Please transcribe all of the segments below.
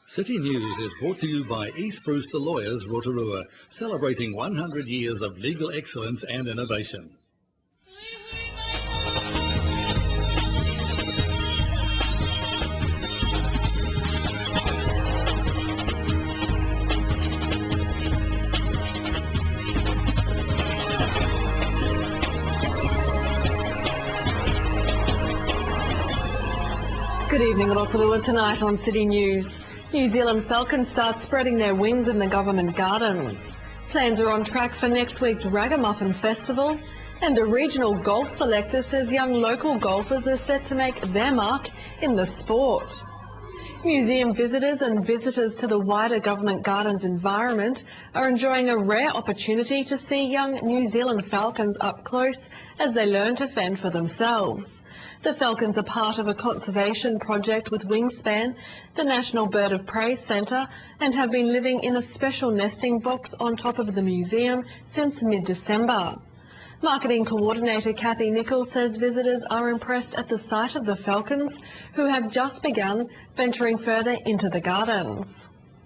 City News is brought to you by East Brewster Lawyers, Rotorua, celebrating 100 years of legal excellence and innovation. Good evening, Rotorua. Tonight on City News, New Zealand falcons start spreading their wings in the government gardens. Plans are on track for next week's Ragamuffin Festival, and a regional golf selector says young local golfers are set to make their mark in the sport. Museum visitors and visitors to the wider government gardens environment are enjoying a rare opportunity to see young New Zealand falcons up close as they learn to fend for themselves. The falcons are part of a conservation project with Wingspan, the National Bird of Prey Centre, and have been living in a special nesting box on top of the museum since mid-December. Marketing coordinator Kathy Nichols says visitors are impressed at the sight of the falcons, who have just begun venturing further into the gardens.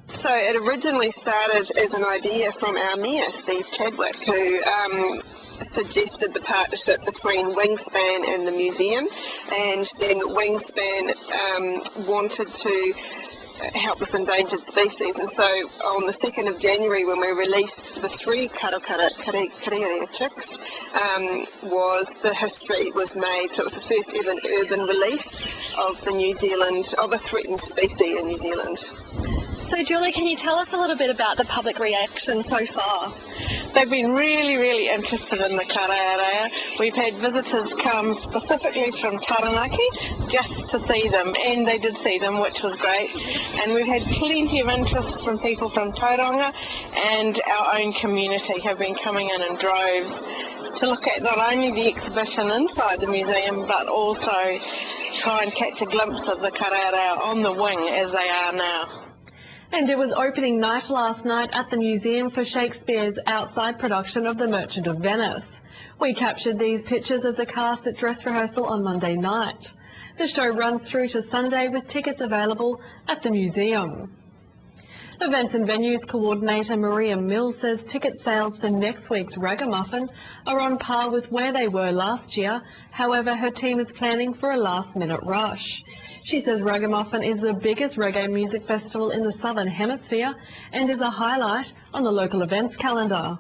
So it originally started as an idea from our mayor, Steve Chadwick, who suggested the partnership between Wingspan and the museum, and then Wingspan wanted to help with endangered species, and so on the 2nd of January, when we released the 3 kariarea chicks, the history was made. So it was the first ever urban release of a threatened species in New Zealand. So Julie, can you tell us a little bit about the public reaction so far? They've been really interested in the karaarea. We've had visitors come specifically from Taranaki just to see them, and they did see them, which was great. And we've had plenty of interest from people from Tauranga, and our own community have been coming in droves to look at not only the exhibition inside the museum, but also try and catch a glimpse of the karaarea on the wing as they are now. And it was opening night last night at the museum for Shakespeare's outside production of The Merchant of Venice. We captured these pictures of the cast at dress rehearsal on Monday night. The show runs through to Sunday with tickets available at the museum. Events and Venues Coordinator Maria Mills says ticket sales for next week's Ragamuffin are on par with where they were last year. However, her team is planning for a last-minute rush. She says Ragamuffin is the biggest reggae music festival in the Southern Hemisphere and is a highlight on the local events calendar.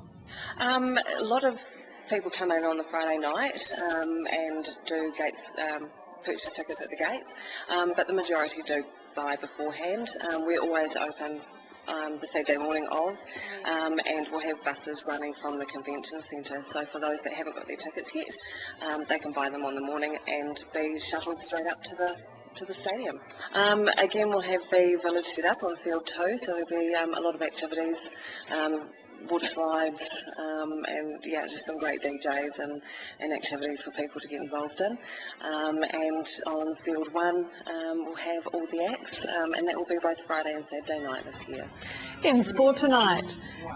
A lot of people come in on the Friday night and do purchase tickets at the gates, but the majority do buy beforehand. We're always open the Saturday morning of, and we'll have buses running from the convention centre, so for those that haven't got their tickets yet, they can buy them on the morning and be shuttled straight up to the stadium. Again, we'll have the village set up on field 2, so there'll be a lot of activities, water slides, and yeah, just some great DJs and activities for people to get involved in. And on field 1, we'll have all the acts, and that will be both Friday and Saturday night this year. In sport tonight,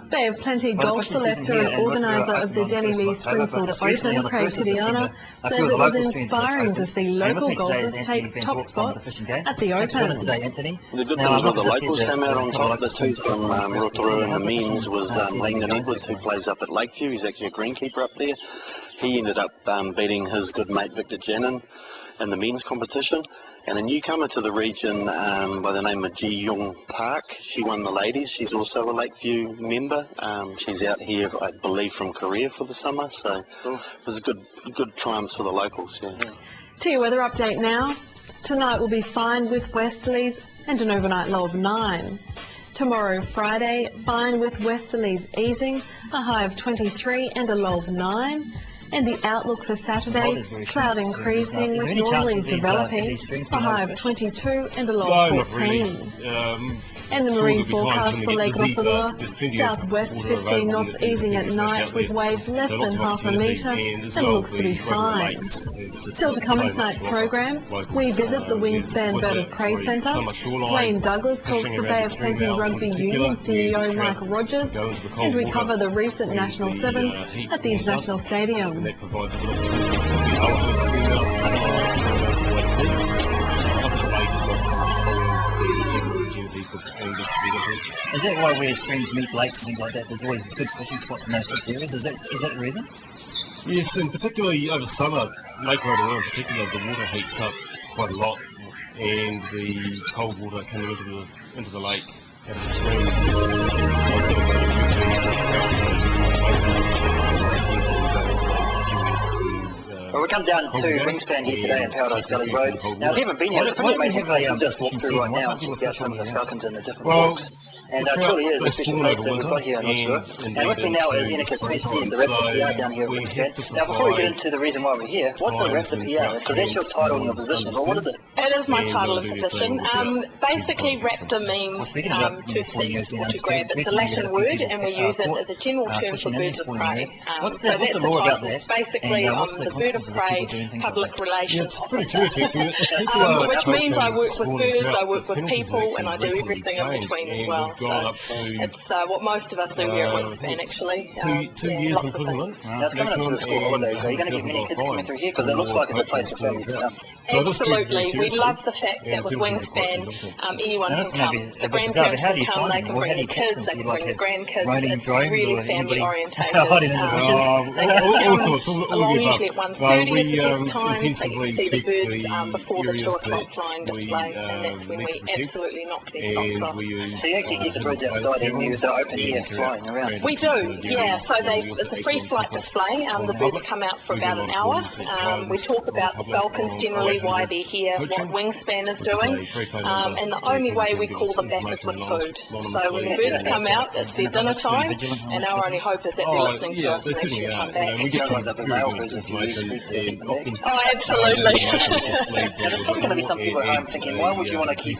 Bay of Plenty golf selector and organiser of the Denny Lee Springfield Open, Craig Tidiana, says it was inspiring to see local golfers take top spots at the Open. The good thing is that the locals came out on top. The 2 from Rotorua and the men's was Langdon Edwards, who plays up at Lakeview. He's actually a greenkeeper up there. He ended up beating his good mate Victor Jannon in the men's competition. And a newcomer to the region by the name of Ji Young Park, she won the ladies. She's also a Lakeview member. She's out here, I believe, from Korea for the summer. So it was a good triumph for the locals. Yeah. To your weather update now. Tonight will be fine with westerlies and an overnight low of 9. Tomorrow, Friday, fine with westerlies easing, a high of 23 and a low of 9. And the outlook for Saturday, cloud increasing with northerlies developing, a high of 22 and a low of 14. And the marine forecast for Lake Rotorua, southwest 15 knots easing at night with waves less than half a metre and looks to be fine. Still to come in tonight's program, we visit the Wingspan Bird of Prey Centre. Wayne Douglas talks to Bay of Plenty Rugby Union CEO Mike Rogers, and we cover the recent National Sevens at the International Stadium. for and good to Is that why where streams meet lakes and things like that, there's always good fishing spots in those sort of areas? Is that the reason? Yes, and particularly over summer, Lake Rotorua in particular, the water heats up quite a lot, and the cold water coming into the lake out of the springs. Well, we come down to Wingspan here today in Paradise Valley Road. Now, if you haven't been here, it's pretty amazing place to just walk through right now and check out some of the falcons and the different walks. And it truly is a special place that we've got here in Rotorua. And with me now is Inika Smith, she's the Raptor PR down here at Wingspan. Now, before we get into the reason why we're here, what's a Raptor PR? Because that's your title and your position, or what is it? It is my title and position. Basically, raptor means to seize or to grab. It's a Latin word, and we use it as a general term for birds of prey. So that's the title. Basically, I'm the bird of prey public relations officer, which means I work with birds, I work with people, and I do everything in between as well. So it's what most of us do here at Wingspan, actually. 2 years imprisonment. Now, it's coming up to the school holidays, so you're going to get many kids coming through here, because it looks like it's a place for families to come. Absolutely. We love the fact that with Wingspan, anyone can come. The grandparents can come, they can bring their kids, they can bring their grandkids. It's really family orientated. All sorts, all usually at 1:30 is the best time, so you can see the birds before the 2 o'clock flying display, and that's when we absolutely knock their socks off. So you actually get the birds outside and they're open here flying around? We do, yeah. So it's a free flight display. The birds come out for about an hour. We talk about the falcons generally, why they're here, what Wingspan is doing, and the only way we call them back is with food. So when the birds come out, it's their dinner time, and our only hope is that they're listening to us and they should come back. We get some very good information. Oh, absolutely. There's probably going to be some people at home thinking, why would you want to keep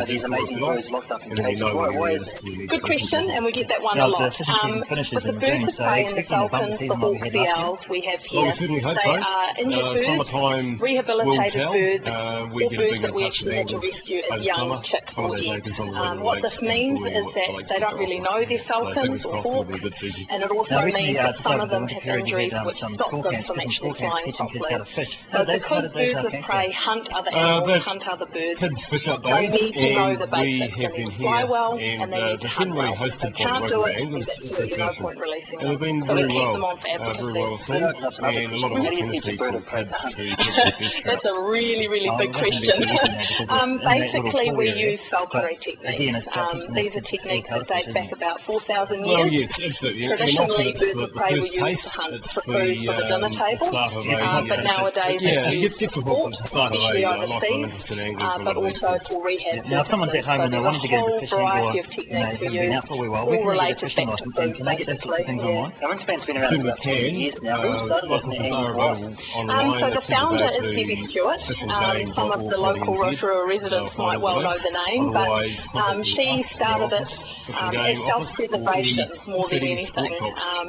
these amazing birds locked up in cages? Why is Good question, and we get that one a lot. With the birds of prey and the falcons, the hawks, the owls we have here, they are injured birds, rehabilitated birds, or birds that we actually had to rescue as young chicks or eggs. What this means is that they don't really know they're falcons or hawks, and it also means that some of them have injuries which stop them from actually flying properly. So because birds of prey hunt other animals, hunt other birds, they need to know the basics. They need to fly well, and they need to hunt well. If they can't do it, there's absolutely no point releasing them. So we keep them on for advocacy. That's a really, really big question. Basically, we use falconry techniques. These are techniques that date back about 4,000 years. Well, yes, absolutely. Traditionally, birds of prey were used to hunt for food for the dinner table, but nowadays it's used for sport, especially overseas, but also for rehab purposes. Now, if someone's at home and they wanted to get into fishing, variety of techniques we use, all related back to food, basically. Now, Wingspan's been around for about 20 years now. Who started it and so the founder is Debbie Stewart. Some of the local Rotorua residents might well know the name, but she started it as self-preservation more than anything.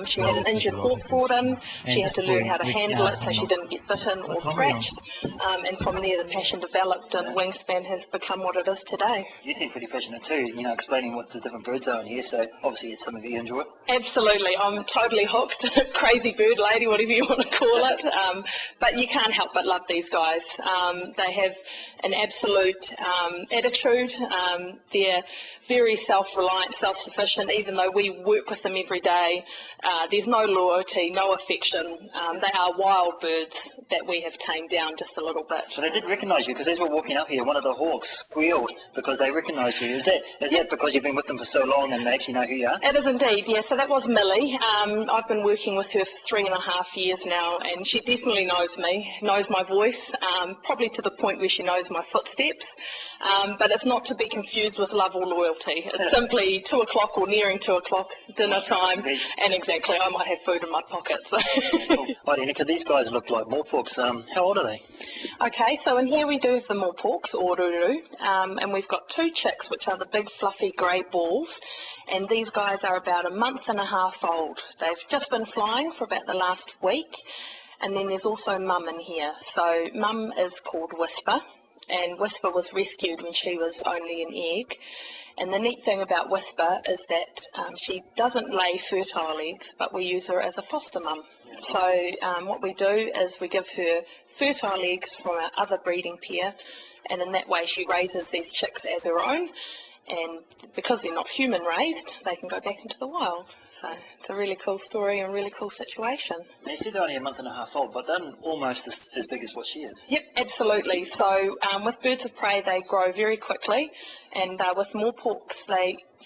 She had an injured hawk brought in, she had to learn how to handle it so she didn't get bitten or scratched, and from there the passion developed and Wingspan has become what it is today. You seem pretty passionate too, explaining what the different birds are in here, so obviously it's something that you enjoy. Absolutely, I'm totally hooked. Crazy bird lady, whatever you want to call it. But you can't help but love these guys. They have an absolute attitude. They're very self-reliant, self-sufficient, even though we work with them every day. There's no loyalty, no affection. They are wild birds that we have tamed down just a little bit. So they did recognise you, because as we're walking up here, one of the hawks squealed because they recognised you. Is that because you've been with them for so long and they actually know who you are? It is indeed, yeah. So that was Millie. I've been working with her for 3.5 years now, and she definitely knows me, knows my voice, probably to the point where she knows my footsteps. But it's not to be confused with love or loyalty. It's simply 2 o'clock or nearing 2 o'clock, dinner time, and exactly, I might have food in my pocket. So. Right, Inika, these guys look like moorporks. How old are they? Okay, so in here we do have the moorporks, or ruru, and we've got 2 chicks, which are the big fluffy grey balls, and these guys are about 1.5 months old. They've just been flying for about the last week, and then there's also Mum in here. So Mum is called Whisper, and Whisper was rescued when she was only an egg. And the neat thing about Whisper is that she doesn't lay fertile eggs, but we use her as a foster mum. So what we do is we give her fertile eggs from our other breeding pair, and in that way she raises these chicks as her own. and because they're not human raised, they can go back into the wild. So it's a really cool story and a really cool situation. Now, you said they're only a month and a half old, but they're almost as big as what she is. Yep, absolutely. So with birds of prey, they grow very quickly, and with moorporks,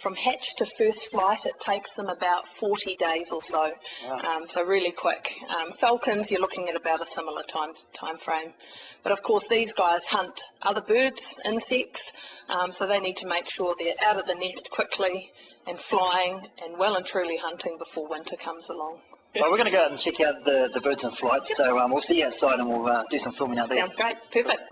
from hatch to first flight, it takes them about 40 days or so. Wow. So really quick. Falcons, you're looking at about a similar time frame. But of course, these guys hunt other birds, insects, so they need to make sure they're out of the nest quickly and flying and well and truly hunting before winter comes along. Well, we're going to go out and check out the birds in flight, so we'll see you outside and we'll do some filming out there. Sounds great. Perfect.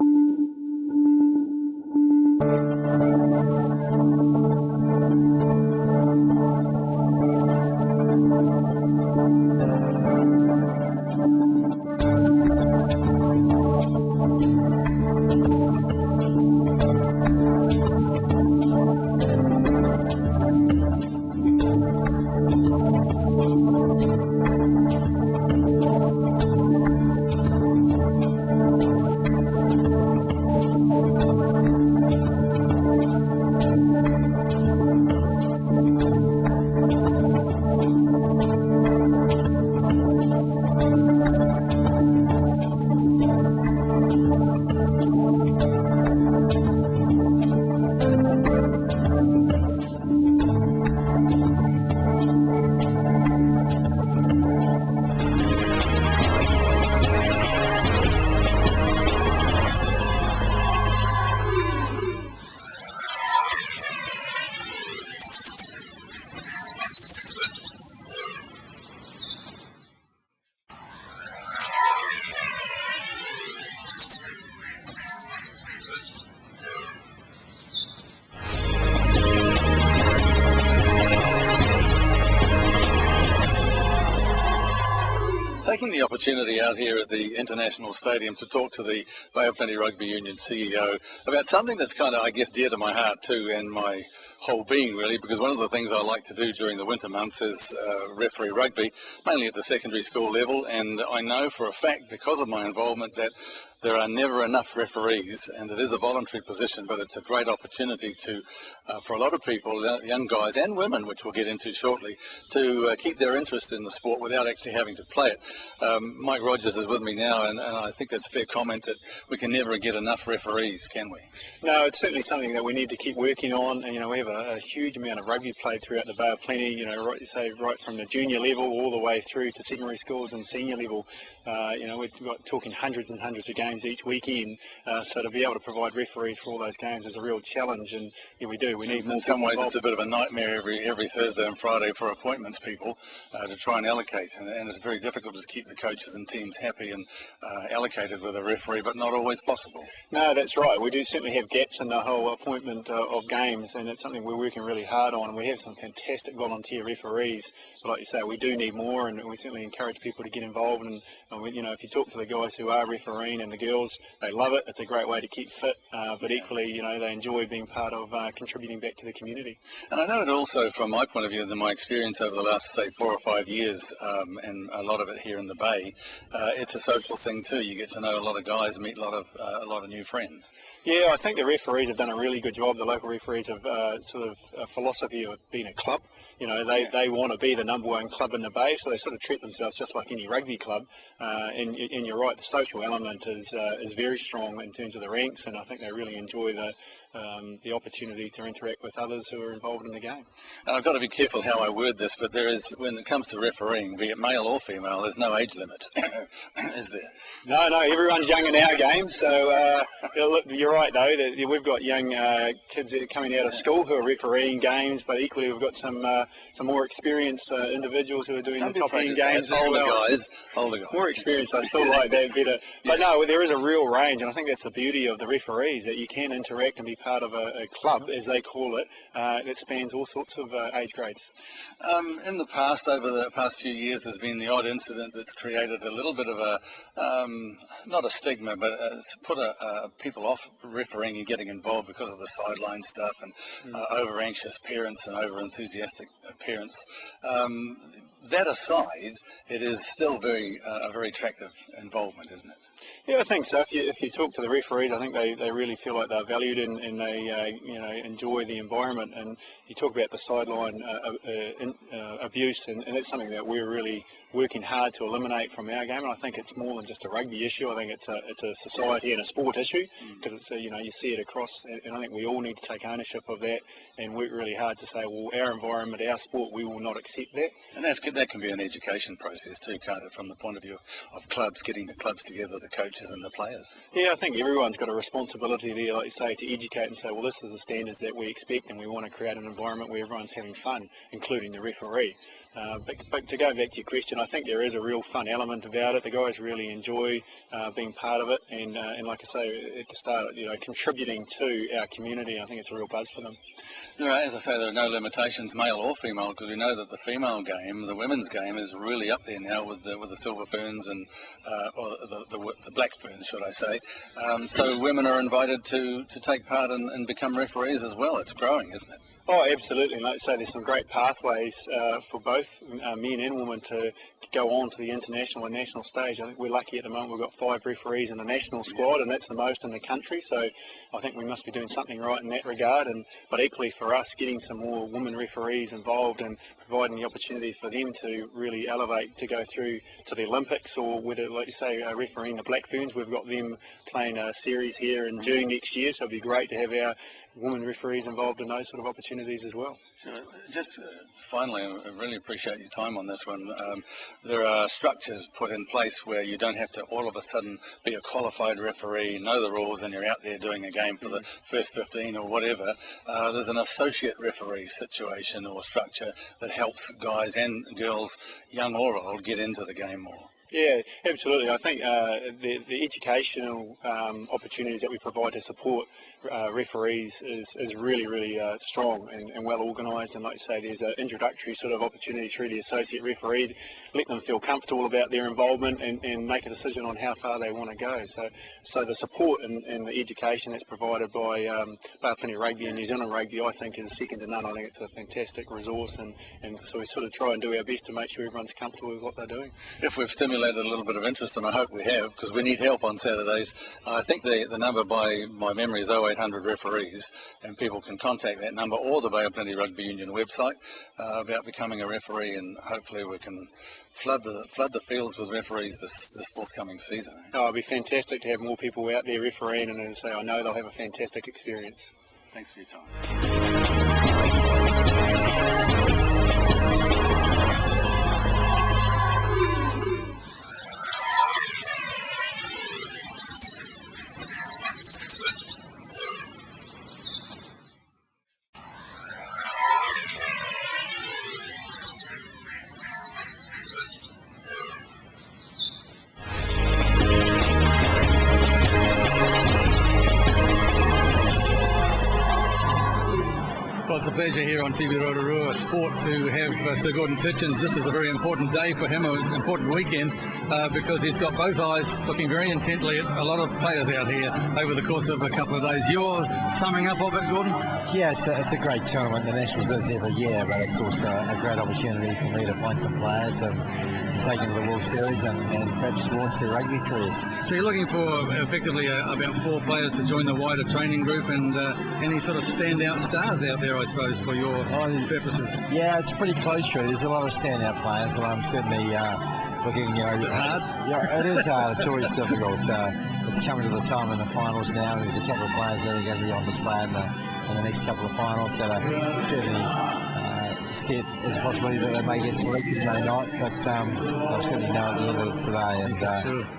Taking the opportunity out here at the International Stadium to talk to the Bay of Plenty Rugby Union CEO about something that's kind of, I guess, dear to my heart too, and my whole being really, because one of the things I like to do during the winter months is referee rugby, mainly at the secondary school level, and I know for a fact, because of my involvement, that there are never enough referees, and it is a voluntary position, but it's a great opportunity to, for a lot of people, young guys and women, which we'll get into shortly, to keep their interest in the sport without actually having to play it. Mike Rogers is with me now, and I think that's a fair comment that we can never get enough referees, can we? No, it's certainly something that we need to keep working on. And, we have a huge amount of rugby played throughout the Bay of Plenty, right from the junior level all the way through to secondary schools and senior level. We're talking hundreds and hundreds of games each weekend, so to be able to provide referees for all those games is a real challenge, and we do. We need more. In some ways, it's a bit of a nightmare every Thursday and Friday for appointments people to try and allocate, and it's very difficult to keep the coaches and teams happy and allocated with a referee, but not always possible. No, that's right. We do certainly have gaps in the whole appointment of games, and it's something we're working really hard on. We have some fantastic volunteer referees, but like you say, we do need more, and we certainly encourage people to get involved. And if you talk to the guys who are refereeing and the girls, they love it. It's a great way to keep fit, but equally, they enjoy being part of contributing back to the community. And I know it also, from my point of view, and my experience over the last, say, 4 or 5 years, and a lot of it here in the Bay, it's a social thing too. You get to know a lot of guys, meet a lot of new friends. Yeah, I think the referees have done a really good job. The local referees have sort of a philosophy of being a club. They want to be the #1 club in the Bay, so they sort of treat themselves just like any rugby club. And you're right, the social element is very strong in terms of the ranks, and I think they really enjoy the opportunity to interact with others who are involved in the game. And I've got to be careful how I word this, but there is, when it comes to refereeing, be it male or female, there's no age limit, is there? No, everyone's young in our game, so you're right though, that we've got young kids coming out of school who are refereeing games, but equally we've got some more experienced individuals who are doing the top end games. Older guys. More experienced, I still like that better. But no, there is a real range, and I think that's the beauty of the referees, that you can interact and be part of a club, as they call it, that spans all sorts of age grades. In the past, over the past few years, there's been the odd incident that's created a little bit of a, not a stigma, but it's put people off refereeing and getting involved because of the sideline stuff and over-anxious parents and over-enthusiastic parents. that aside, it is still a very attractive involvement, isn't it? Yeah, I think so. If you talk to the referees, I think they really feel like they're valued and they enjoy the environment. And you talk about the sideline abuse, and that's something that we're really working hard to eliminate from our game. And I think it's more than just a rugby issue. I think it's a society and a sport issue, because it's you see it across. And I think we all need to take ownership of that and work really hard to say, well, our environment, our sport, we will not accept that. And that can be an education process too, can't it, from the point of view of clubs, getting the clubs together, the coaches and the players. Yeah, I think everyone's got a responsibility there, like you say, to educate and say, well, this is the standards that we expect, and we want to create an environment where everyone's having fun, including the referee. But to go back to your question, I think there is a real fun element about it. The guys really enjoy being part of it, and like I say at the start, contributing to our community. I think it's a real buzz for them. As I say, there are no limitations, male or female, because we know that the female game, the women's game, is really up there now with the Silver Ferns and or the Black Ferns, should I say. So women are invited to take part and become referees as well. It's growing, isn't it? Oh, absolutely. And like I say, there's some great pathways for both men and women to go on to the international and national stage. I think we're lucky at the moment. We've got 5 referees in the national squad, and that's the most in the country. So I think we must be doing something right in that regard. But equally for us, getting some more women referees involved and providing the opportunity for them to really elevate to go through to the Olympics, or whether, like you say, refereeing the Black Ferns. We've got them playing a series here in June next year, so it'd be great to have our women referees involved in those sort of opportunities as well. Just finally, I really appreciate your time on this one. There are structures put in place where you don't have to all of a sudden be a qualified referee, know the rules, and you're out there doing a game for the first 15 or whatever. There's an associate referee situation or structure that helps guys and girls, young or old, get into the game more. Yeah, absolutely. I think the educational opportunities that we provide to support referees is really, really strong and well organised. And like you say, there's an introductory sort of opportunity through the associate referee, let them feel comfortable about their involvement and make a decision on how far they want to go. So the support and the education that's provided by Papua Rugby and New Zealand Rugby, I think, is second to none. I think it's a fantastic resource, and so we sort of try and do our best to make sure everyone's comfortable with what they're doing. If we've stimulated a little bit of interest, and I hope we have, because we need help on Saturdays. I think the number by my memory is 0800 referees, and people can contact that number or the Bay of Plenty Rugby Union website about becoming a referee, and hopefully we can flood the fields with referees this forthcoming season. Oh, it'd be fantastic to have more people out there refereeing, and as I say, I know they'll have a fantastic experience. Thanks for your time. It's a pleasure here on TV Rotorua Sport to have Sir Gordon Titchens. This is a very important day for him, an important weekend, because he's got both eyes looking very intently at a lot of players out here over the course of a couple of days. You're summing up of it, Gordon? Yeah, it's a great tournament. The Nationals is every year, but it's also a great opportunity for me to find some players and to take into the World Series and perhaps launch their rugby careers. So you're looking for effectively about 4 players to join the wider training group, and any sort of standout stars out there, I suppose, for your purposes? Yeah, it's pretty close, really. There's a lot of standout players, and I'm certainly looking, Is it hard? Yeah, it is hard. It's always difficult. It's coming to the time in the finals now. There's a couple of players that are going to be on display in the next couple of finals that are certainly set as a possibility that they may get selected, may not, but they'll certainly know at the end of it today and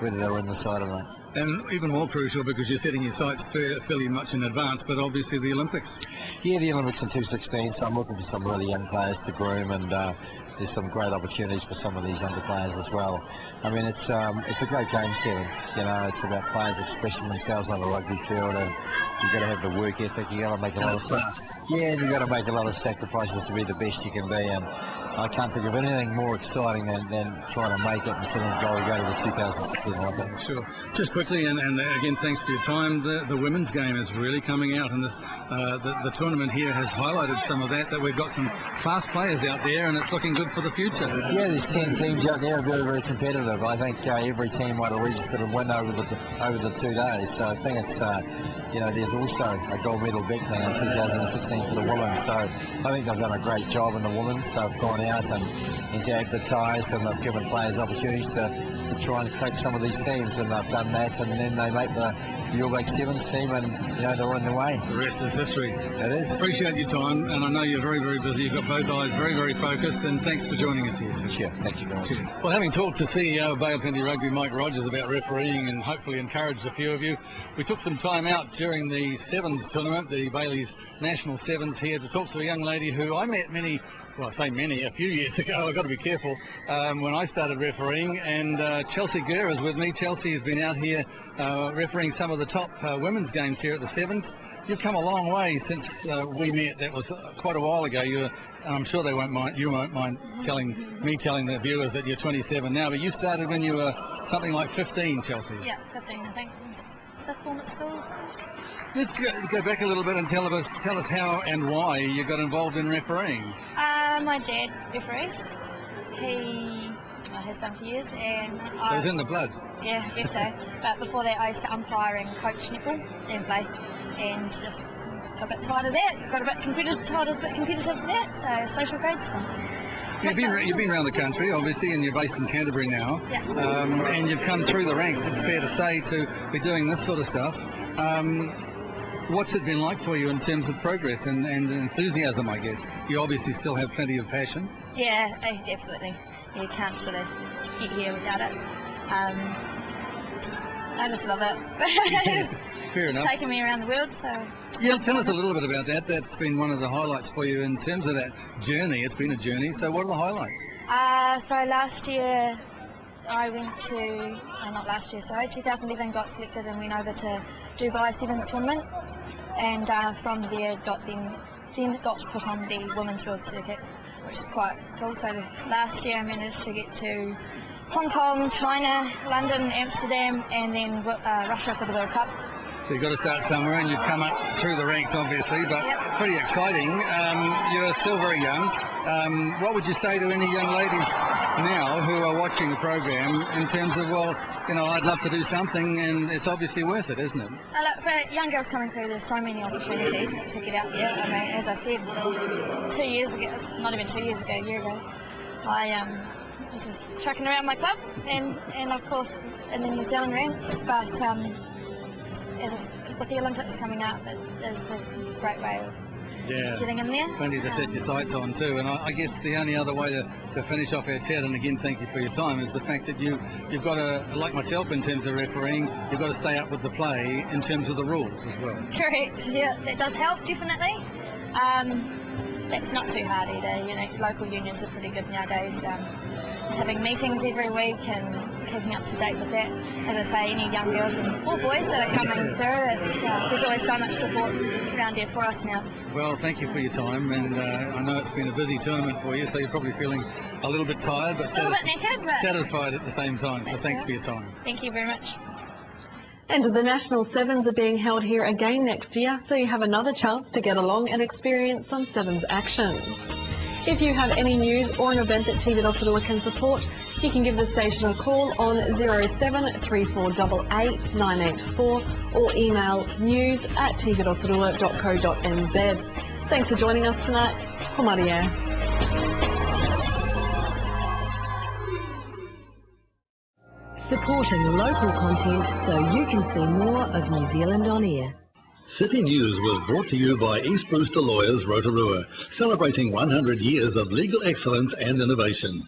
whether they're in the side or not. And even more crucial, because you're setting your sights fairly much in advance, but obviously the Olympics. Yeah, the Olympics in 2016, so I'm looking for some really young players to groom, and there's some great opportunities for some of these younger players as well. I mean, it's a great game settings. You know, it's about players expressing themselves on the rugby field, and you've got to have the work ethic. You've got to make a lot and you've got to make a lot of sacrifices to be the best you can be. And I can't think of anything more exciting than trying to make it instead of go to the 2016 Olympics. Sure. Just quickly, and again, thanks for your time. The women's game is really coming out, and this the tournament here has highlighted some of that we've got some fast players out there, and it's looking good for the future. Yeah, there's 10 teams out there, very, very competitive. I think every team might have registered a win over the 2 days. So I think it's, there's also a gold medal bet now in 2016 for the women. So I think they've done a great job in the women. So they've gone out and advertised, and they've given players opportunities to try and crack some of these teams, and they've done that, and then they make the All Black Sevens team, and they're on their way. The rest is history. It is. Appreciate your time, and I know you're very, very busy. You've got both eyes very, very focused, and thanks for joining us here. Sure, thank you very much. Well, having talked to CEO of Bay of Plenty Rugby, Mike Rogers, about refereeing and hopefully encouraged a few of you, we took some time out during the Sevens tournament, the Bailey's National Sevens, here to talk to a young lady who I met a few years ago. I've got to be careful, when I started refereeing, and Chelsea Gurr is with me. Chelsea has been out here refereeing some of the top women's games here at the Sevens. You've come a long way since we met. That was quite a while ago. And I'm sure you won't mind telling the viewers that you're 27 now, but you started when you were something like 15, Chelsea. Yeah, 15, I think. Fifth form at school. So. Let's go back a little bit and tell us how and why you got involved in refereeing. My dad referees. He has done for years, and so it's in the blood. Yeah, I guess so. But before that, I used to umpire and coach netball and play, and just got a bit tired of that. Got a bit competitive for that. So social grades. You've been around the country, obviously, and you're based in Canterbury now. Yeah. And you've come through the ranks, it's fair to say, to be doing this sort of stuff. What's it been like for you in terms of progress and enthusiasm, I guess? You obviously still have plenty of passion. Yeah, absolutely. You can't sort of get here without it. I just love it. Fair enough. It's taken me around the world, so... Yeah, tell us a little bit about that. That's been one of the highlights for you in terms of that journey. It's been a journey, so what are the highlights? So last year I went to, not last year, sorry, 2011 got selected and went over to Dubai Sevens tournament, and from there then got put on the Women's World Circuit, which is quite cool. So last year I managed to get to Hong Kong, China, London, Amsterdam, and then Russia for the World Cup. So you've got to start somewhere, and you've come up through the ranks, obviously, but pretty exciting. You're still very young. What would you say to any young ladies now who are watching the program in terms of, well, I'd love to do something, and it's obviously worth it, isn't it? Look, for young girls coming through, there's so many opportunities to get out there. I mean, as I said, 2 years ago, not even 2 years ago, a year ago, I was just trucking around my club, and of course in the New Zealand ranks, but with the Olympics coming up, it is a great way of getting in there. Plenty to set your sights on too, and I guess the only other way to finish off our chat, and again thank you for your time, is the fact that you've got to, like myself in terms of refereeing, you've got to stay up with the play in terms of the rules as well. Correct, yeah, that does help definitely. That's not too hard either, local unions are pretty good nowadays. Having meetings every week and keeping up to date with that. As I say, any young girls or boys that are coming through, there's always so much support around here for us now. Well, thank you for your time, and I know it's been a busy tournament for you, so you're probably feeling a little bit tired, but satisfied at the same time, so thanks for your time. Thank you very much. And the National Sevens are being held here again next year, so you have another chance to get along and experience some Sevens action. If you have any news or an event that TV Rotorua can support, you can give the station a call on 073488 984 or email news@tvrotorua.co.nz. Thanks for joining us tonight. Homaria. Supporting local content so you can see more of New Zealand on air. City News was brought to you by East Brewster Lawyers Rotorua, celebrating 100 years of legal excellence and innovation.